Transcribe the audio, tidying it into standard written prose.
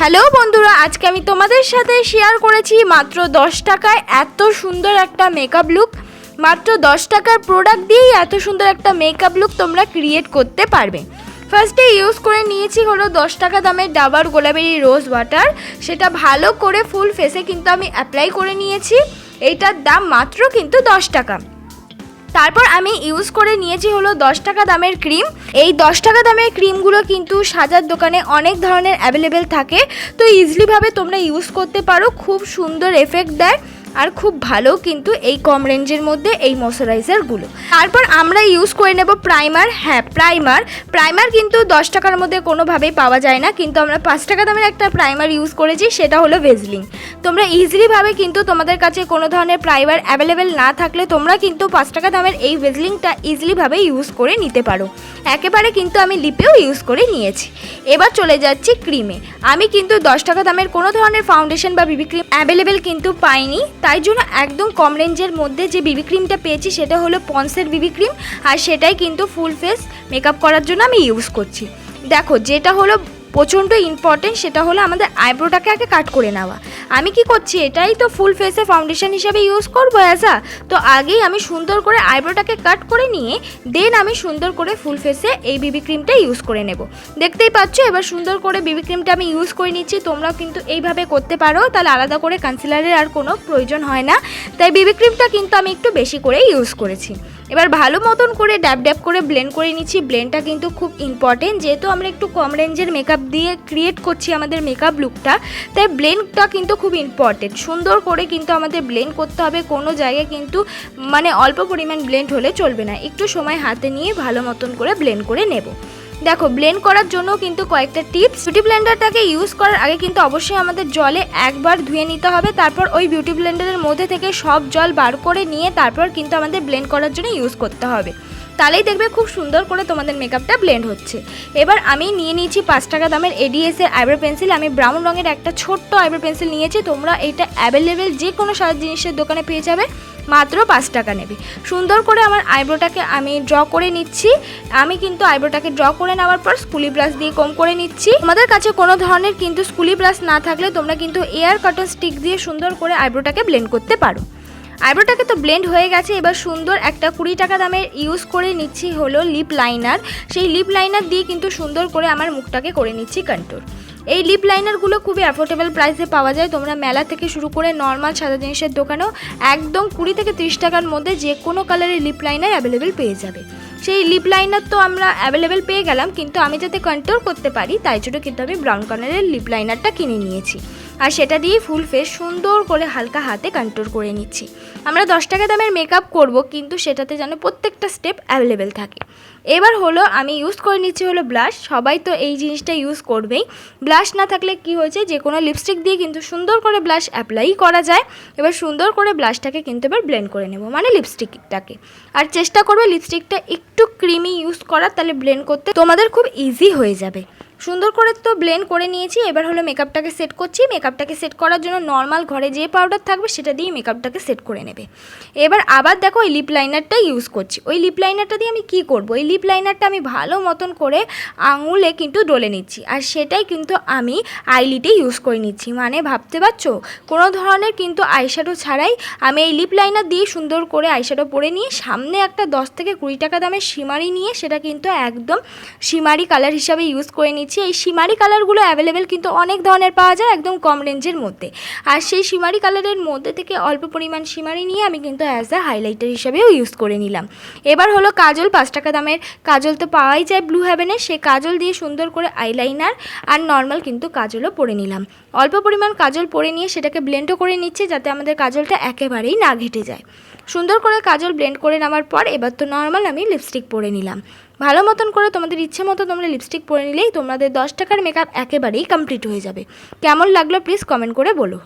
Hello বন্ধুরা, আজকে আমি তোমাদের সাথে শেয়ার করেছি মাত্র 10 টাকায় এত সুন্দর একটা মেকআপ লুক। মাত্র 10 টাকার প্রোডাক্ট দিয়েই এত সুন্দর একটা মেকআপ লুক তোমরা ক্রিয়েট করতে পারবে। ফার্স্টে ইউজ করে নিয়েছি হলো 10 টাকা দামের ডাবার গোলাবেরি রোজ ওয়াটার। সেটা ভালো করে ফুল ফেসে কিন্তু আমি অ্যাপ্লাই করে নিয়েছি। এইটার দাম মাত্র কিন্তু 10 টাকা। তারপর আমি ইউজ করে নিয়েছি হলো 10 টাকা দামের ক্রিম। এই 10 টাকা দামের ক্রিমগুলো কিন্তু সাজার দোকানে অনেক ধরনের অ্যাভেলেবেল থাকে, তো ইজিলিভাবে তোমরা ইউজ করতে পারো। খুব সুন্দর এফেক্ট দেয় আর খুব ভালো কিন্তু এই কম রেঞ্জের মধ্যে এই ময়শ্চারাইজারগুলো। তারপর আমরা ইউজ করে নেব প্রাইমার। হ্যাঁ, প্রাইমার কিন্তু 10 টাকার মধ্যে কোনোভাবেই পাওয়া যায় না, কিন্তু আমরা 5 টাকা দামের একটা প্রাইমার ইউজ করেছি, সেটা হলো ভেজলিং। তোমরা ইজিলিভাবে কিন্তু তোমাদের কাছে কোনো ধরনের প্রাইমার অ্যাভেলেবেল না থাকলে তোমরা কিন্তু 5 টাকা দামের এই ভেজলিংটা ইজিলিভাবে ইউজ করে নিতে পারো। একেবারে কিন্তু আমি লিপেও ইউজ করে নিয়েছি। এবার চলে যাচ্ছি ক্রিমে। আমি কিন্তু 10 টাকা দামের কোনো ধরনের ফাউন্ডেশন বা বিবি ক্রিম অ্যাভেলেবেল কিন্তু পাইনি, তাই জন্য একদম কম রেঞ্জের মধ্যে যে বিবি ক্রিমটা পেয়েছি সেটা হলো পন্সের বিবি ক্রিম, আর সেটাই কিন্তু ফুল ফেস মেকআপ করার জন্য আমি ইউজ করছি। দেখো, যেটা হলো প্রচণ্ড ইম্পর্টেন্ট সেটা হলো আমাদের আইব্রোটাকে আগে কাট করে নেওয়া। আমি কি করছি, এটাই তো ফুল ফেসে ফাউন্ডেশন হিসাবে ইউজ করবো তো আগেই আমি সুন্দর করে আইব্রোটাকে কাট করে নিয়ে দেন আমি সুন্দর করে ফুল ফেসে এই বিবি ক্রিমটা ইউজ করে নেব। দেখতেই পাচ্ছ, এবার সুন্দর করে বিবি ক্রিমটা আমি ইউজ করে নিচ্ছি। তোমরাও কিন্তু এইভাবে করতে পারো, তাহলে আলাদা করে কনসিলারের আর কোনো প্রয়োজন হয় না। তাই বিবি ক্রিমটা কিন্তু আমি একটু বেশি করে ইউজ করেছি। এবার ভালো মতন করে ড্যাব ড্যাব করে ব্লেন্ড করে নিচ্ছি। ব্লেন্ডটা কিন্তু খুব ইম্পর্টেন্ট, যেহেতু আমরা একটু কম রেঞ্জের মেকআপ দিয়ে ক্রিয়েট করছি আমাদের মেকআপ লুকটা, তাই ব্লেন্ডটা কিন্তু খুব ইম্পর্টেন্ট। সুন্দর করে কিন্তু আমাদের ব্লেন্ড করতে হবে। কোনো জায়গায় কিন্তু অল্প পরিমাণ ব্লেন্ড হলে চলবে না, একটু সময় হাতে নিয়ে ভালো মতন করে ব্লেন্ড করে নেব। দেখো, ব্লেন্ড করার জন্য কিন্তু কয়েকটা টিপস। বিউটি ব্লেন্ডারটাকে ইউজ করার আগে কিন্তু অবশ্যই আমাদের জলে একবার ধুয়ে নিতে হবে। তারপর ওই বিউটি ব্লেন্ডারের মধ্যে থেকে সব জল বার করে নিয়ে তারপর কিন্তু আমাদের ব্লেন্ড করার জন্য ইউজ করতে হবে। তাহলেই দেখবে খুব সুন্দর করে তোমাদের মেকআপটা ব্লেন্ড হচ্ছে। এবার আমি নিয়ে নিয়েছি 5 টাকা দামের ADS এর আইব্রো পেন্সিল। আমি ব্রাউন রঙের একটা ছোট্ট আইব্রো পেন্সিল নিয়েছি। তোমরা এটা অ্যাভেলেবেল যে কোনো সাজ জিনিসের দোকানে পেয়ে যাবে, মাত্র 5 টাকা নেবে। সুন্দর করে আমার আইব্রোটাকে আমি ড্র করে নিচ্ছি। আমি কিন্তু আইব্রোটাকে ড্র করে নেওয়ার পর স্কুলি ব্রাশ দিয়ে কম করে নিচ্ছি। তোমাদের কাছে কোনো ধরনের কিন্তু স্কুলি ব্রাশ না থাকলে তোমরা কিন্তু এয়ার কাটন স্টিক দিয়ে সুন্দর করে আইব্রোটাকে ব্লেন্ড করতে পারো। আইব্রোটাকে তো ব্লেন্ড হয়ে গেছে। এবার সুন্দর একটা 20 টাকা দামের ইউজ করে নিচ্ছি হলো লিপ লাইনার। সেই লিপ লাইনার দিয়ে কিন্তু সুন্দর করে আমার মুখটাকে করে নিচ্ছি কন্ট্যুর। এই লিপ লাইনারগুলো খুবই অ্যাফোর্ডেবল প্রাইসে পাওয়া যায়। তোমরা মেলা থেকে শুরু করে নর্মাল সাদা জিনিসের দোকানেও একদম 20 থেকে 30 টাকার মধ্যে যে কোনো কালারের লিপ লাইনার অ্যাভেলেবেল পেয়ে যাবে। সেই লিপ লাইনার তো আমরা অ্যাভেলেবেল পেয়ে গেলাম, কিন্তু আমি যাতে কন্ট্যুর করতে পারি তাই জন্য কিন্তু আমি ব্রাউন কালারের লিপ লাইনারটা কিনে নিয়েছি, আর সেটা দিয়ে ফুল ফেস সুন্দর করে হালকা হাতে কন্ট্যুর করে নিচ্ছি। আমরা 10 টাকা দামের মেকআপ করব, কিন্তু সেটাতে যেন প্রত্যেকটা স্টেপ অ্যাভেলেবেল থাকে। এবার হলো আমি ইউজ করে নিচ্ছি হলো ব্লাশ। সবাই তো এই জিনিসটা ইউজ করবেই। ব্লাশ না থাকলে কি হয়েছে, যে কোনো লিপস্টিক দিয়ে কিন্তু সুন্দর করে ব্লাশ অ্যাপ্লাই করা যায়। এবার সুন্দর করে ব্লাশটাকে কিন্তু এবার ব্লেন্ড করে নেব, লিপস্টিকটাকে। আর চেষ্টা করবে লিপস্টিকটা একটু ক্রিমি ইউজ করার, তাহলে ব্লেন্ড করতে তোমাদের খুব ইজি হয়ে যাবে। সুন্দর করে তো ব্লেন্ড করে নিয়েছি। এবার হলো মেকআপটাকে সেট করছি। মেকআপটাকে সেট করার জন্য নর্মাল ঘরে যে পাউডার থাকবে সেটা দিয়ে মেকআপটাকে সেট করে নেবে। এবার আবার দেখো, ওই লিপ লাইনারটা ইউজ করছি। ওই লিপ লাইনারটা দিয়ে আমি কি করব, এই লিপ লাইনারটা আমি ভালো মতন করে আঙুলে কিন্তু ডলে নিচ্ছি, আর সেটাই কিন্তু আমি আইলিটে ইউজ করে নিচ্ছি। ভাবতে পারছো, কোনো ধরনের কিন্তু আইশ্যাডো ছাড়াই আমি এই লিপ লাইনার দিয়ে সুন্দর করে আইশ্যাডো পরে নিয়ে সামনে একটা 10 থেকে 20 টাকা দামের শিমারি নিয়ে সেটা কিন্তু একদম শিমারি কালার হিসাবে ইউজ করে নিচ্ছি। এই শিমারি কালারগুলো অ্যাভেলেবেল কিন্তু অনেক ধরনের পাওয়া যায় একদম কম রেঞ্জের মধ্যে, আর সেই শিমারি কালারের মধ্যে থেকে অল্প পরিমাণ শিমারি নিয়ে আমি কিন্তু অ্যাজ আ হাইলাইটার হিসাবেও ইউজ করে নিলাম। এবার হলো কাজল। 5 টাকা দামের কাজল তো পাওয়াই যায় ব্লু হেভেনের, সেই কাজল দিয়ে সুন্দর করে আইলাইনার আর নর্মাল কিন্তু কাজলও পরে নিলাম। অল্প পরিমাণ কাজল পরে নিয়ে সেটাকে ব্লেন্ডও করে নিচ্ছি, যাতে আমাদের কাজলটা একেবারেই না ঘেটে যায়। সুন্দর করে কাজল ব্লেন্ড করে নেওয়ার পর এবার তো নর্মাল আমি লিপস্টিক পরে নিলাম। ভালো মতন করে তোমাদের ইচ্ছে মতো তোমরা লিপস্টিক পরে নিলেই তোমাদের 10 টাকার মেকআপ একেবারেই কমপ্লিট হয়ে যাবে। কেমন লাগলো প্লিজ কমেন্ট করে বলো।